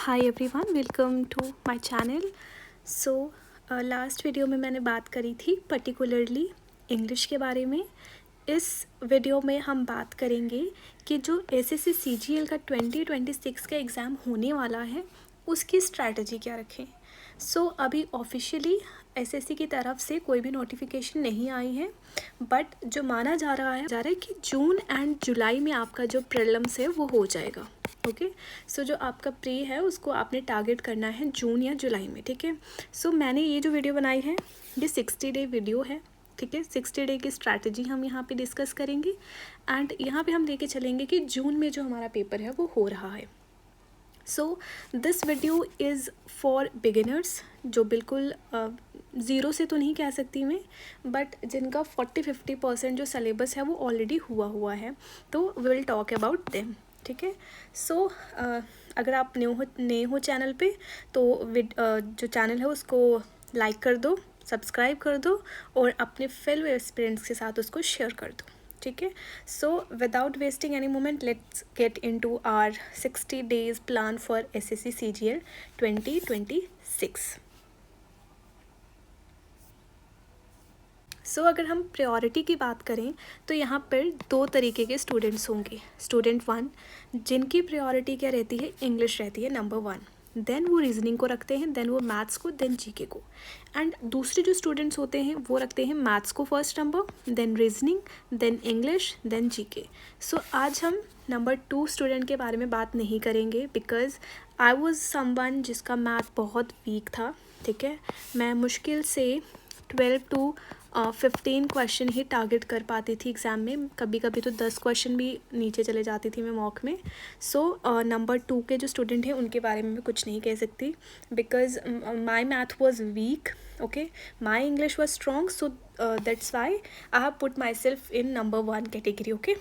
Hi everyone, welcome to my channel. So last video में मैंने बात करी थी पर्टिकुलरली इंग्लिश के बारे में। इस वीडियो में हम बात करेंगे कि जो एसएससी सीजीएल का 2026 का एग्ज़ाम होने वाला है उसकी स्ट्रैटेजी क्या रखें। अभी ऑफिशियली एसएससी की तरफ से कोई भी नोटिफिकेशन नहीं आई है, बट जो माना जा रहा है कि जून एंड जुलाई में आपका जो प्रीलिम्स है वो हो जाएगा। ओके, जो आपका प्री है उसको आपने टारगेट करना है जून या जुलाई में। ठीक है, मैंने ये जो वीडियो बनाई है ये 60 डे वीडियो है। ठीक है, 60 डे की स्ट्रैटेजी हम यहाँ पे डिस्कस करेंगे एंड यहाँ पे हम लेके चलेंगे कि जून में जो हमारा पेपर है वो हो रहा है। This video is for beginners, जो बिल्कुल ज़ीरो से तो नहीं कह सकती मैं, बट जिनका 40-50% जो सिलेबस है वो ऑलरेडी हुआ है, तो we will talk about them. ठीक है, अगर आप नए हो चैनल पे तो जो चैनल है उसको लाइक कर दो, सब्सक्राइब कर दो और अपने फेलो एस्पिरेंट्स के साथ उसको शेयर कर दो। ठीक है, without wasting any moment let's get into our 60 days plan for SSC CGL 2026। अगर हम प्रायोरिटी की बात करें तो यहाँ पर दो तरीके के स्टूडेंट्स होंगे। स्टूडेंट 1 जिनकी प्रायोरिटी क्या रहती है, इंग्लिश रहती है नंबर 1, देन वो रीजनिंग को रखते हैं, देन वो मैथ्स को, देन जीके को। एंड दूसरे जो स्टूडेंट्स होते हैं वो रखते हैं मैथ्स को first number, then reasoning, then English, then GK. आज हम नंबर 2 स्टूडेंट के बारे में बात नहीं करेंगे बिकॉज आई वॉज समवन जिसका मैथ बहुत वीक था। ठीक है, मैं मुश्किल से 12 to 15 क्वेश्चन ही टारगेट कर पाती थी एग्ज़ाम में, कभी कभी तो 10 क्वेश्चन भी नीचे चले जाती थी मैं मॉक में। नंबर 2 के जो स्टूडेंट हैं उनके बारे में मैं कुछ नहीं कह सकती because my math was weak. Okay, my English was strong, so that's why I have put my self in number 1 category. Okay,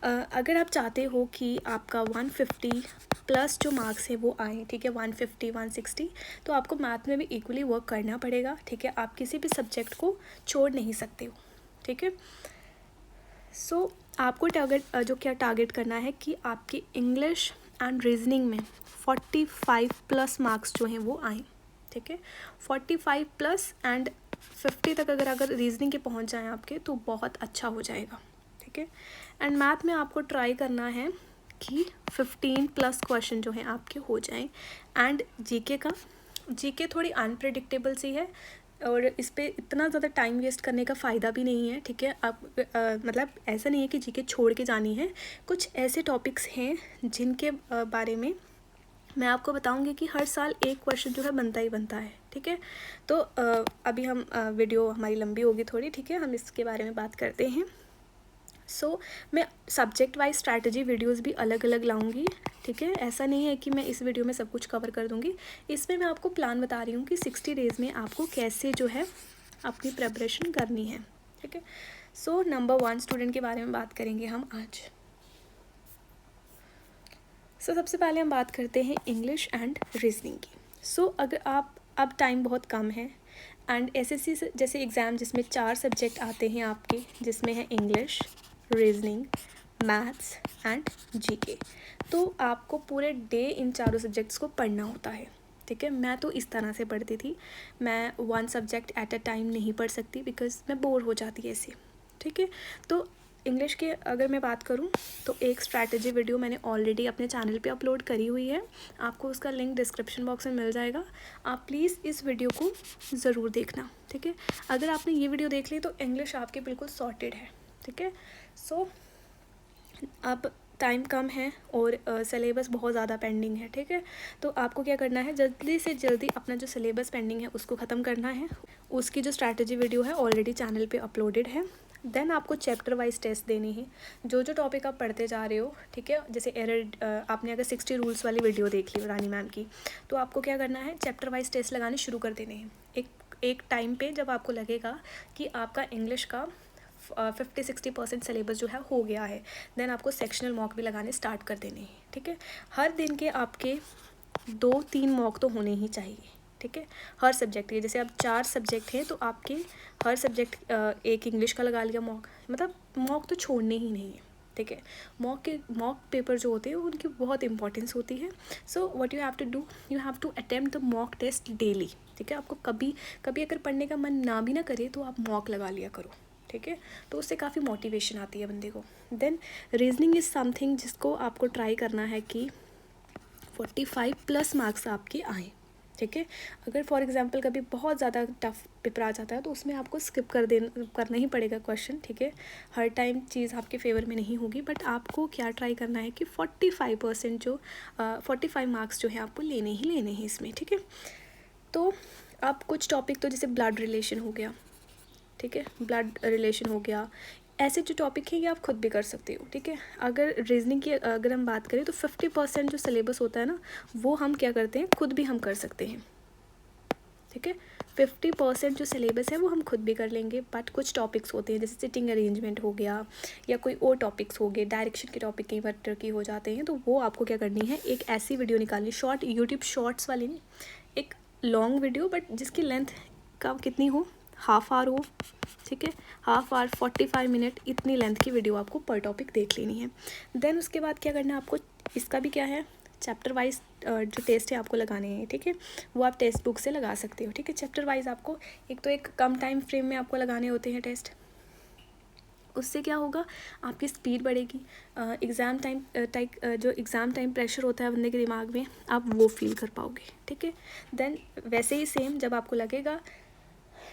अगर आप चाहते हो कि आपका 150 प्लस जो मार्क्स है वो आए, ठीक है, 150 160, तो आपको मैथ में भी इक्वली वर्क करना पड़ेगा। ठीक है, आप किसी भी सब्जेक्ट को छोड़ नहीं सकते हो। ठीक है, आपको टारगेट करना है कि आपकी इंग्लिश एंड रीजनिंग में 45 प्लस मार्क्स जो हैं वो आए। ठीक है, 45 प्लस एंड 50 तक अगर रीजनिंग के पहुंच जाएं आपके तो बहुत अच्छा हो जाएगा। ठीक है, एंड मैथ में आपको ट्राई करना है कि 15 प्लस क्वेश्चन जो हैं आपके हो जाएं। एंड जीके थोड़ी अनप्रेडिक्टेबल सी है और इस पर इतना ज़्यादा टाइम वेस्ट करने का फ़ायदा भी नहीं है। ठीक है, आप मतलब ऐसा नहीं है कि जीके छोड़ के जानी है, कुछ ऐसे टॉपिक्स हैं जिनके बारे में मैं आपको बताऊंगी कि हर साल एक क्वेश्चन जो है बनता ही बनता है। ठीक है, तो अभी हम वीडियो हमारी लंबी होगी थोड़ी। ठीक है, हम इसके बारे में बात करते हैं। मैं सब्जेक्ट वाइज स्ट्रैटेजी वीडियोस भी अलग अलग लाऊंगी। ठीक है, ऐसा नहीं है कि मैं इस वीडियो में सब कुछ कवर कर दूंगी। इसमें मैं आपको प्लान बता रही हूँ कि 60 डेज़ में आपको कैसे जो है अपनी प्रिपरेशन करनी है। ठीक है, नंबर 1 स्टूडेंट के बारे में बात करेंगे हम आज। सबसे पहले हम बात करते हैं इंग्लिश एंड रीजनिंग की। अगर आप अब टाइम बहुत कम है एंड एसएससी जैसे एग्ज़ाम जिसमें 4 सब्जेक्ट आते हैं आपके, जिसमें है English, reasoning, maths and GK, तो आपको पूरे डे इन चारों सब्जेक्ट्स को पढ़ना होता है। ठीक है, मैं तो इस तरह से पढ़ती थी, मैं 1 सब्जेक्ट एट अ टाइम नहीं पढ़ सकती बिकॉज मैं बोर हो जाती है ऐसे। ठीक है, तो इंग्लिश के अगर मैं बात करूं तो एक स्ट्रैटेजी वीडियो मैंने ऑलरेडी अपने चैनल पे अपलोड करी हुई है, आपको उसका लिंक डिस्क्रिप्शन बॉक्स में मिल जाएगा। आप प्लीज़ इस वीडियो को ज़रूर देखना। ठीक है, अगर आपने ये वीडियो देख ली तो इंग्लिश आपके बिल्कुल सॉर्टेड है। ठीक है, अब टाइम कम है और सिलेबस बहुत ज़्यादा पेंडिंग है। ठीक है, तो आपको क्या करना है, जल्दी से जल्दी अपना जो सिलेबस पेंडिंग है उसको ख़त्म करना है। उसकी जो स्ट्रैटेजी वीडियो है ऑलरेडी चैनल पे अपलोडेड है। देन आपको चैप्टर वाइज टेस्ट देनी है, जो टॉपिक आप पढ़ते जा रहे हो। ठीक है, जैसे आपने अगर 60 रूल्स वाली वीडियो देख ली रानी मैम की, तो आपको क्या करना है, चैप्टर वाइज टेस्ट लगाने शुरू कर देने हैं। एक टाइम पे जब आपको लगेगा कि आपका इंग्लिश का 50-60% सिलेबस जो है हो गया है, देन आपको सेक्शनल मॉक भी लगाने स्टार्ट कर देने हैं। ठीक है, हर दिन के आपके 2-3 मॉक तो होने ही चाहिए। ठीक है, हर सब्जेक्ट के, जैसे अब 4 सब्जेक्ट हैं तो आपके हर सब्जेक्ट एक इंग्लिश का लगा लिया मॉक, मतलब मॉक तो छोड़ने ही नहीं है। ठीक है। मॉक पेपर जो होते हैं उनकी बहुत इंपॉर्टेंस होती है। So what you have to do, you have to attempt the mock test daily, ठीक है। आपको कभी कभी अगर पढ़ने का मन ना भी ना करे तो आप मॉक लगा लिया करो, ठीक है। तो उससे काफ़ी मोटिवेशन आती है बंदे को। देन रीजनिंग इज़ समथिंग जिसको आपको ट्राई करना है कि 45+ मार्क्स आपके आएँ, ठीक है। अगर फॉर एग्जांपल कभी बहुत ज़्यादा टफ पेपर आ जाता है तो उसमें आपको स्किप करना ही पड़ेगा क्वेश्चन, ठीक है। हर टाइम चीज़ आपके फेवर में नहीं होगी, बट आपको क्या ट्राई करना है कि 45% जो 45 मार्क्स जो है आपको लेने ही लेने हैं इसमें, ठीक है। तो आप कुछ टॉपिक तो जैसे ब्लड रिलेशन हो गया, ठीक है, ब्लड रिलेशन हो गया, ऐसे जो टॉपिक है ये आप खुद भी कर सकते हो, ठीक है। अगर रीजनिंग की अगर हम बात करें तो 50% जो सिलेबस होता है ना वो हम क्या करते हैं, खुद भी हम कर सकते हैं, ठीक है। 50% जो सिलेबस है वो हम खुद भी कर लेंगे, बट कुछ टॉपिक्स होते हैं जैसे सिटिंग अरेंजमेंट हो गया या कोई और टॉपिक्स हो गए, डायरेक्शन के टॉपिक कई बार ट्रिकी हो जाते हैं, तो वो आपको क्या करनी है, एक ऐसी वीडियो निकालनी, शॉर्ट यूट्यूब शॉर्ट्स वाली नहीं, एक लॉन्ग वीडियो बट जिसकी लेंथ का कितनी हो, हाफ आवर हो, ठीक है, हाफ आवर 45 मिनट, इतनी लेंथ की वीडियो आपको पर टॉपिक देख लेनी है। देन उसके बाद क्या करना है आपको, इसका भी क्या है, चैप्टर वाइज जो टेस्ट है आपको लगाने हैं, ठीक है। वो आप टेक्स्ट बुक से लगा सकते हो, ठीक है। चैप्टर वाइज आपको एक कम टाइम फ्रेम में आपको लगाने होते हैं टेस्ट, उससे क्या होगा, आपकी स्पीड बढ़ेगी। एग्ज़ाम जो एग्ज़ाम टाइम प्रेशर होता है बंदे के दिमाग में, आप वो फील कर पाओगे, ठीक है। देन वैसे ही सेम जब आपको लगेगा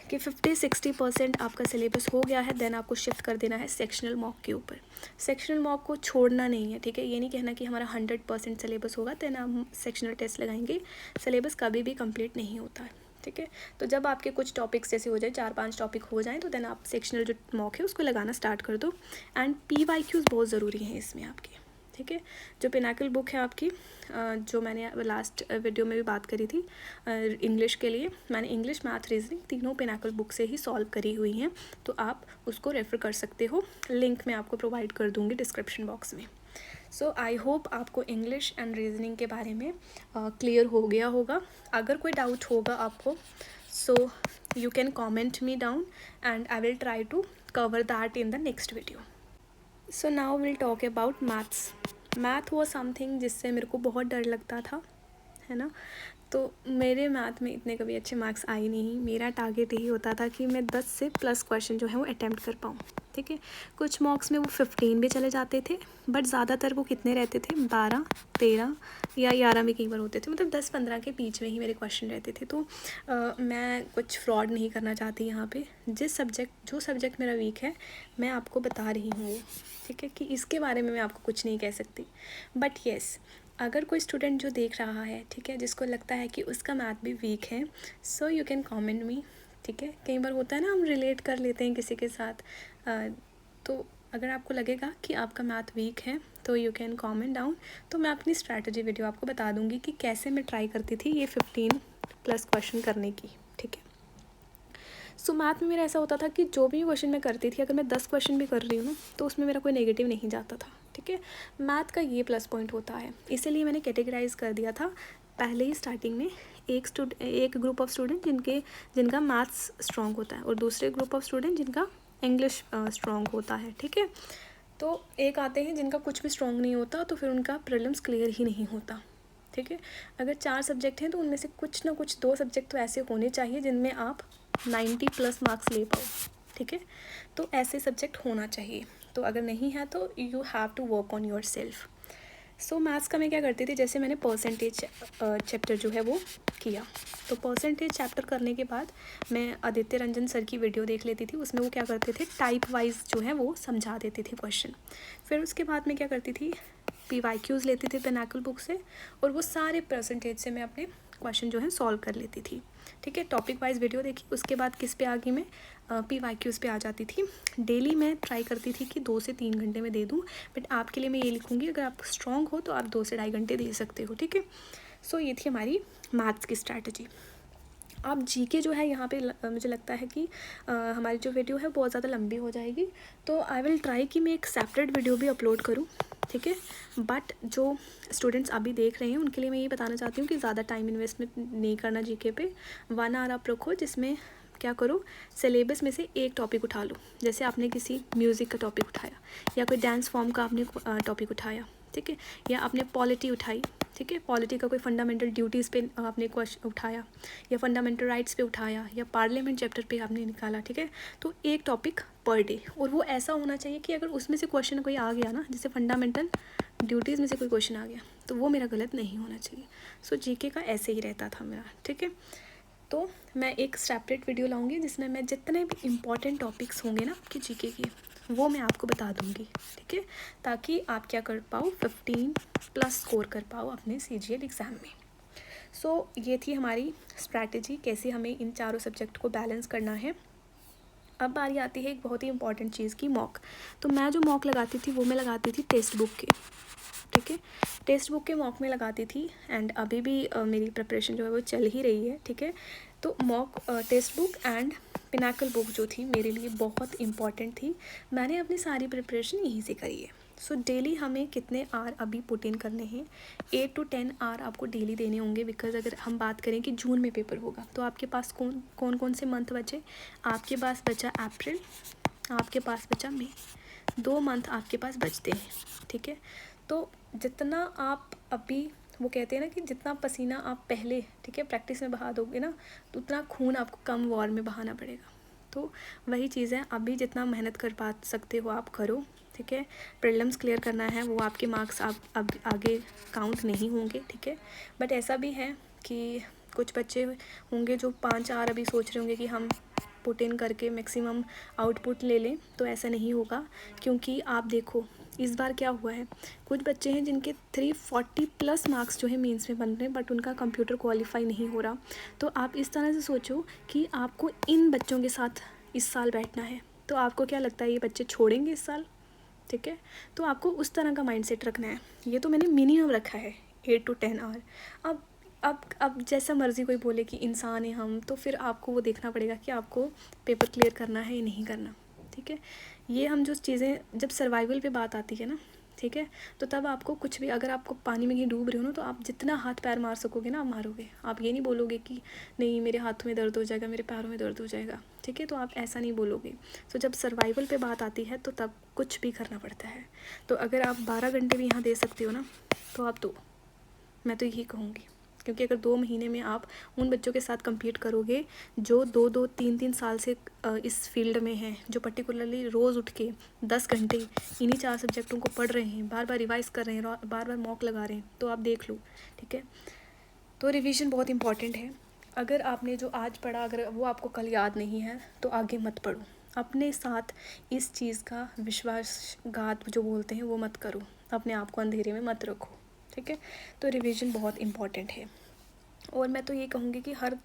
कि 50-60% आपका सिलेबस हो गया है, देन आपको शिफ्ट कर देना है सेक्शनल मॉक के ऊपर। सेक्शनल मॉक को छोड़ना नहीं है, ठीक है। ये नहीं कहना कि हमारा 100% सिलेबस होगा देन हम सेक्शनल टेस्ट लगाएंगे, सिलेबस कभी भी कंप्लीट नहीं होता है, ठीक है। तो जब आपके कुछ टॉपिक्स जैसे हो जाए, 4-5 टॉपिक हो जाएं, तो देन आप सेक्शनल जो मॉक है उसको लगाना स्टार्ट कर दो। एंड PYQs बहुत ज़रूरी हैं इसमें आपके, ठीक है। जो पिनाकल बुक है आपकी, जो मैंने लास्ट वीडियो में भी बात करी थी इंग्लिश के लिए, मैंने इंग्लिश, मैथ, रीजनिंग तीनों पिनाकल बुक से ही सॉल्व करी हुई हैं, तो आप उसको रेफ़र कर सकते हो, लिंक मैं आपको प्रोवाइड कर दूँगी डिस्क्रिप्शन बॉक्स में। सो आई होप आपको इंग्लिश एंड रीजनिंग के बारे में क्लियर हो गया होगा। अगर कोई डाउट होगा आपको, so you can comment me down and I will try to cover that in the next video. So now will talk about maths. Maths वो समथिंग जिससे मेरे को बहुत डर लगता था, है ना। तो मेरे मैथ में इतने कभी अच्छे मार्क्स आए नहीं। मेरा टारगेट यही होता था कि मैं 10 से प्लस क्वेश्चन जो है वो अटैम्प्ट कर पाऊँ, ठीक है। कुछ मॉक्स में वो 15 भी चले जाते थे, बट ज़्यादातर वो कितने रहते थे, 12, 13 या 11 भी कई बार होते थे, मतलब 10-15 के बीच में ही मेरे क्वेश्चन रहते थे। तो मैं कुछ फ्रॉड नहीं करना चाहती यहाँ पे। जो सब्जेक्ट मेरा वीक है मैं आपको बता रही हूँ, ठीक है, कि इसके बारे में मैं आपको कुछ नहीं कह सकती। बट येस, अगर कोई स्टूडेंट जो देख रहा है, ठीक है, जिसको लगता है कि उसका मैथ भी वीक है, सो यू कैन कमेंट मी, ठीक है। कई बार होता है ना, हम रिलेट कर लेते हैं किसी के साथ, तो अगर आपको लगेगा कि आपका मैथ वीक है तो यू कैन कमेंट डाउन, तो मैं अपनी स्ट्रैटेजी वीडियो आपको बता दूंगी कि कैसे मैं ट्राई करती थी ये 15+ क्वेश्चन करने की, ठीक है। सो मैथ में मेरा ऐसा होता था कि जो भी क्वेश्चन मैं करती थी, अगर मैं 10 क्वेश्चन भी कर रही हूँ ना, तो उसमें मेरा कोई नेगेटिव नहीं जाता था, ठीक है। मैथ का ये प्लस पॉइंट होता है, इसीलिए मैंने कैटेगराइज कर दिया था पहले ही स्टार्टिंग में। एक ग्रुप ऑफ स्टूडेंट जिनका मैथ्स स्ट्रॉन्ग होता है और दूसरे ग्रुप ऑफ स्टूडेंट जिनका इंग्लिश स्ट्रॉन्ग होता है, ठीक है। तो एक आते हैं जिनका कुछ भी स्ट्रॉन्ग नहीं होता, तो फिर उनका प्रीलिम्स क्लियर ही नहीं होता, ठीक है। अगर 4 सब्जेक्ट हैं तो उनमें से कुछ ना कुछ 2 सब्जेक्ट तो ऐसे होने चाहिए जिनमें आप 90+ मार्क्स ले पाओ, ठीक है। तो ऐसे सब्जेक्ट होना चाहिए, तो अगर नहीं है तो you have to work on yourself. So maths का मैं क्या करती थी, जैसे मैंने परसेंटेज चैप्टर जो है वो किया, तो परसेंटेज चैप्टर करने के बाद मैं आदित्य रंजन सर की वीडियो देख लेती थी। उसमें वो क्या करते थे, टाइप वाइज जो है वो समझा देते थे क्वेश्चन। फिर उसके बाद मैं क्या करती थी, PYQs लेती थी पिनाकल बुक से, और वो सारे परसेंटेज से मैं अपने क्वेश्चन जो है सॉल्व कर लेती थी, ठीक है। टॉपिक वाइज वीडियो देखी, उसके बाद किस पे आ गई मैं, PYQs पे आ जाती थी। डेली मैं ट्राई करती थी कि 2 से 3 घंटे में दे दूँ, बट आपके लिए मैं ये लिखूँगी, अगर आप स्ट्रॉन्ग हो तो आप 2 से ढाई घंटे दे सकते हो, ठीक है। सो ये थी हमारी मैथ्स की स्ट्रैटेजी। आप GK जो है यहाँ पे मुझे लगता है कि हमारी जो वीडियो है बहुत ज़्यादा लंबी हो जाएगी, तो आई विल ट्राई कि मैं एक सेपरेट वीडियो भी अपलोड करूँ, ठीक है। बट जो स्टूडेंट्स अभी देख रहे हैं उनके लिए मैं ये बताना चाहती हूँ कि ज़्यादा टाइम इन्वेस्टमेंट नहीं करना GK पे। 1 आवर आप रखो जिसमें क्या करो, सिलेबस में से एक टॉपिक उठा लो। जैसे आपने किसी म्यूज़िक का टॉपिक उठाया, या कोई डांस फॉर्म का आपने टॉपिक उठाया, ठीक है, या आपने पॉलिटी उठाई, ठीक है, पॉलिटी का कोई फंडामेंटल ड्यूटीज़ पे आपने क्वेश्चन उठाया, या फंडामेंटल राइट्स पे उठाया, या पार्लियामेंट चैप्टर पे आपने निकाला, ठीक है। तो एक टॉपिक पर डे, और वो ऐसा होना चाहिए कि अगर उसमें से क्वेश्चन कोई आ गया ना, जैसे फंडामेंटल ड्यूटीज़ में से कोई क्वेश्चन आ गया, तो वो मेरा गलत नहीं होना चाहिए। सो जीके का ऐसे ही रहता था मेरा, ठीक है। तो मैं एक सेपरेट वीडियो लाऊंगी जिसमें मैं जितने भी इम्पॉर्टेंट टॉपिक्स होंगे ना आपके जीके के, वो मैं आपको बता दूंगी, ठीक है, ताकि आप क्या कर पाओ, 15+ स्कोर कर पाओ अपने CGL एग्ज़ाम में। सो ये थी हमारी स्ट्रैटेजी, कैसे हमें इन चारों सब्जेक्ट को बैलेंस करना है। अब बारी आती है एक बहुत ही इंपॉर्टेंट चीज़ की, मॉक। तो मैं जो मॉक लगाती थी वो मैं लगाती थी टेक्स्ट बुक के, ठीक है, टेक्स्ट बुक के मॉक में लगाती थी। एंड अभी भी मेरी प्रिपरेशन जो है वो चल ही रही है, ठीक है। तो mock text book and Pinnacle book जो थी मेरे लिए बहुत इंपॉर्टेंट थी। मैंने अपनी सारी प्रिपरेशन यहीं से करी है। सो डेली हमें कितने आवर अभी पुट इन करने हैं, 8 to 10 आवर आपको डेली देने होंगे। बिकॉज अगर हम बात करें कि जून में पेपर होगा, तो आपके पास कौन से मंथ बचे, आपके पास बचा अप्रैल, आपके पास बचा मई, 2 मंथ आपके पास बचते हैं, ठीक है। तो जितना आप अभी, वो कहते हैं ना कि जितना पसीना आप पहले, ठीक है, प्रैक्टिस में बहा दोगे ना, तो उतना खून आपको कम वॉर में बहाना पड़ेगा। तो वही चीज़ है, अभी जितना मेहनत कर पा सकते हो आप करो, ठीक है। प्रीलिम्स क्लियर करना है, वो आपके मार्क्स आप अब आगे काउंट नहीं होंगे, ठीक है। बट ऐसा भी है कि कुछ बच्चे होंगे जो 5 आवर अभी सोच रहे होंगे कि हम पुट इन करके मैक्सिमम आउटपुट ले लें, तो ऐसा नहीं होगा। क्योंकि आप देखो इस बार क्या हुआ है, कुछ बच्चे हैं जिनके 340+ मार्क्स जो है मेंस में बन रहे हैं, बट उनका कंप्यूटर क्वालिफाई नहीं हो रहा। तो आप इस तरह से सोचो कि आपको इन बच्चों के साथ इस साल बैठना है, तो आपको क्या लगता है ये बच्चे छोड़ेंगे इस साल, ठीक है। तो आपको उस तरह का माइंडसेट रखना है। ये तो मैंने मिनिमम रखा है 8 to 10 आवर। अब जैसा मर्ज़ी कोई बोले कि इंसान है हम, तो फिर आपको वो देखना पड़ेगा कि आपको पेपर क्लियर करना है या नहीं करना, ठीक है। ये हम जो चीज़ें, जब सर्वाइवल पे बात आती है ना, ठीक है, तो तब आपको कुछ भी, अगर आपको पानी में कहीं डूब रहे हो ना, तो आप जितना हाथ पैर मार सकोगे ना आप मारोगे। आप ये नहीं बोलोगे कि नहीं मेरे हाथों में दर्द हो जाएगा, मेरे पैरों में दर्द हो जाएगा, ठीक है। तो आप ऐसा नहीं बोलोगे। तो जब सर्वाइवल पे बात आती है तो तब कुछ भी करना पड़ता है। तो अगर आप 12 घंटे भी यहाँ दे सकते हो ना, तो आप दो, मैं तो यही कहूँगी। क्योंकि अगर 2 महीने में आप उन बच्चों के साथ compete करोगे जो 2-2, 3-3 साल से इस फील्ड में हैं, जो पर्टिकुलरली रोज़ उठ के 10 घंटे इन्हीं 4 सब्जेक्टों को पढ़ रहे हैं, बार बार रिवाइज़ कर रहे हैं, बार बार मॉक लगा रहे हैं, तो आप देख लो, ठीक है। तो रिवीजन बहुत इंपॉर्टेंट है। अगर आपने जो आज पढ़ा, अगर वो आपको कल याद नहीं है, तो आगे मत पढ़ो। अपने साथ इस चीज़ का विश्वासघात जो बोलते हैं वो मत करो, अपने आप को अंधेरे में मत रखो, ठीक है। तो रिवीजन बहुत इम्पॉर्टेंट है। और मैं तो ये कहूँगी कि हर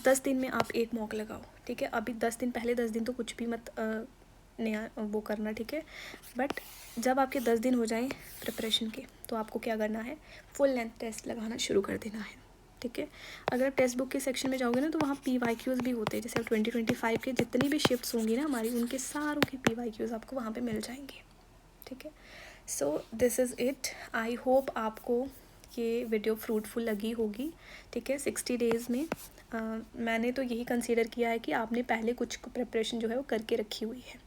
10 दिन में आप एक मॉक लगाओ, ठीक है। अभी 10 दिन, पहले 10 दिन तो कुछ भी मत नया वो करना, ठीक है। बट जब आपके 10 दिन हो जाएं प्रिपरेशन के, तो आपको क्या करना है, फुल लेंथ टेस्ट लगाना शुरू कर देना है, ठीक है। अगर टेक्स्ट बुक के सेक्शन में जाओगे ना, तो वहाँ PYQs भी होते हैं। जैसे 2025 के जितनी भी शिफ्ट्स होंगी ना हमारी, उनके सारों के PYQs आपको वहाँ पे मिल जाएंगे, ठीक है। So this is it. I hope आपको ये वीडियो फ्रूटफुल लगी होगी, ठीक है। 60 डेज़ में मैंने तो यही कंसीडर किया है कि आपने पहले कुछ प्रिपरेशन जो है वो करके रखी हुई है,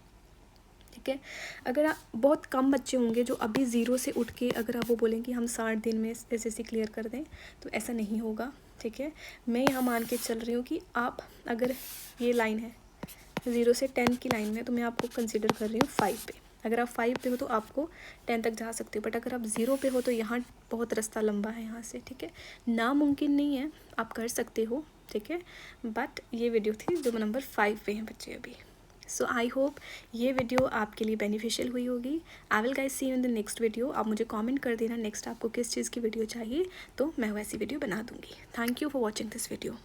ठीक है। अगर आप, बहुत कम बच्चे होंगे जो अभी 0 से उठ के अगर आप वो बोलें कि हम 60 दिन में SSC क्लियर कर दें, तो ऐसा नहीं होगा, ठीक है। मैं यहाँ मान के चल रही हूँ कि आप, अगर ये लाइन है 0 से 10 की लाइन में, तो मैं आपको कंसिडर कर रही हूँ 5 पे। अगर आप 5 पे हो तो आपको 10 तक जा सकते हो। बट अगर आप 0 पे हो तो यहाँ बहुत रास्ता लंबा है यहाँ से, ठीक है। नामुमकिन नहीं है, आप कर सकते हो, ठीक है। बट ये वीडियो थी जो नंबर 5 पे हैं बच्चे अभी। सो आई होप ये वीडियो आपके लिए बेनिफिशियल हुई होगी। I will guys see you in the next video. आप मुझे कमेंट कर देना नेक्स्ट आपको किस चीज़ की वीडियो चाहिए, तो मैं वैसी वीडियो बना दूँगी। Thank you for watching this video.